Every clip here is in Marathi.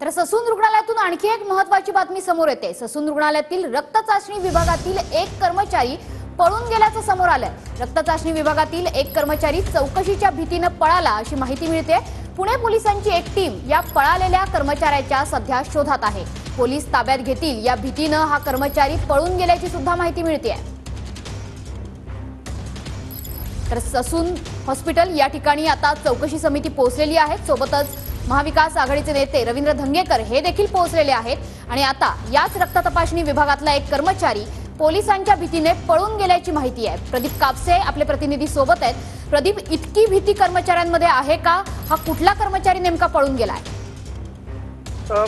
तर ससून रुग्णालयातून आणखी एक महत्त्वाची बातमी समोर येते। ससून रुग्णालयातील रक्त चाचणी विभागातील एक कर्मचारी पळून गेल्याचं समोर आलंय। रक्त चाचणी विभागातील एक कर्मचारी चौकशीच्या भीतीने पळाला अशी माहिती मिळते। पुणे पोलिसांची एक टीम या पळालेल्या कर्मचाऱ्याच्या सध्या शोधात आहे। पोलीस ताब्यात घेतील या भीतीने हा कर्मचारी पळून गेल्याची सुद्धा माहिती मिळते। तर ससून हॉस्पिटल या ठिकाणी आता चौकशी समिती पोहोचलेली आहे। सोबतच महाविकास आघाडीचे नेते रवींद्र धंगेकर हे देखील पोहोचलेले आहेत आणि आता याच रक्त तपासणी विभागातला एक कर्मचारी पोलिसांच्या भीतीने पळून गेल्याची माहिती आहे। प्रदीप कापसे आपले प्रतिनिधी सोबत आहेत। प्रदीप, इतकी भीती कर्मचाऱ्यांमध्ये आहे का? हा कुठला कर्मचारी नेमका पळून गेलाय?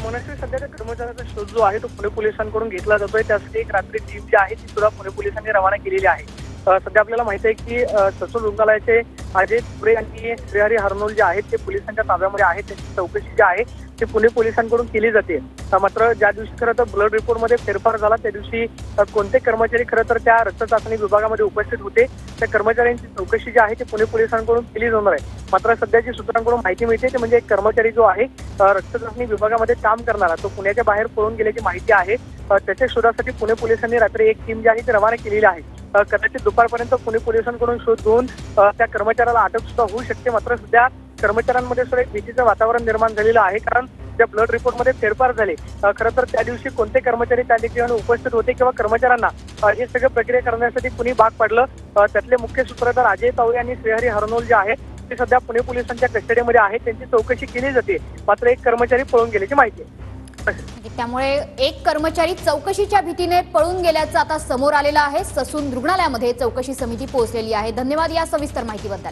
मनस्वी सध्या त्या कर्मचाऱ्याचा शोध जो आहे तो पुणे पोलिसांकडून घेतला जातोय। त्यासाठी एक रात्री टीम जी आहे ती सुद्धा पुणे पोलिसांनी रवाना केलेली आहे। सध्या आपल्याला माहिती आहे की ससून रुग्णालयाचे अजय पुरे आणि श्रीहरी हरनोल जे आहेत ते पोलिसांच्या ताब्यामध्ये आहेत। त्याची चौकशी जी आहे ते पुणे पोलिसांकडून केली जाते। मात्र ज्या दिवशी खरं तर ब्लड रिपोर्टमध्ये फेरफार झाला त्या दिवशी कोणते कर्मचारी खरं तर त्या रक्त चाचणी विभागामध्ये उपस्थित होते त्या कर्मचाऱ्यांची चौकशी जी आहे ते पुणे पोलिसांकडून केली जाणार आहे। मात्र सध्याची सूत्रांकडून माहिती मिळते ते म्हणजे एक कर्मचारी जो आहे रक्त चाचणी विभागामध्ये काम करणारा तो पुण्याच्या बाहेर पळून गेल्याची माहिती आहे। त्याच्या शोधासाठी पुणे पोलिसांनी रात्री एक टीम जी आहे ती रवाना केलेली आहे। कदाचित दुपारपर्यंत पुणे पोलिसांकडून शोध घेऊन त्या कर्मचाऱ्याला अटक सुद्धा होऊ शकते। मात्र सध्या कर्मचाऱ्यांमध्ये सुद्धा एक भीतीचं वातावरण निर्माण झालेलं आहे, कारण ज्या ब्लड रिपोर्टमध्ये फेरफार झाले खरं तर त्या दिवशी कोणते कर्मचारी त्या ठिकाणी उपस्थित होते किंवा कर्मचाऱ्यांना हे सगळं प्रक्रिया करण्यासाठी कुणी भाग पडलं, त्यातले मुख्य सूत्रधार अजय तावरे आणि श्रीहरी हरनोल जे आहेत ते सध्या पुणे पोलिसांच्या कस्टडीमध्ये आहेत। त्यांची चौकशी केली जाते। मात्र एक कर्मचारी पळून गेल्याची माहिती आहे। त्यामुळे एक कर्मचारी चौकशीच्या भीतीने पळून गेल्याचं आता समोर आलेलं आहे। ससून रुग्णालयामध्ये चौकशी समिती पोहोचलेली आहे। धन्यवाद या सविस्तर माहितीबद्दल।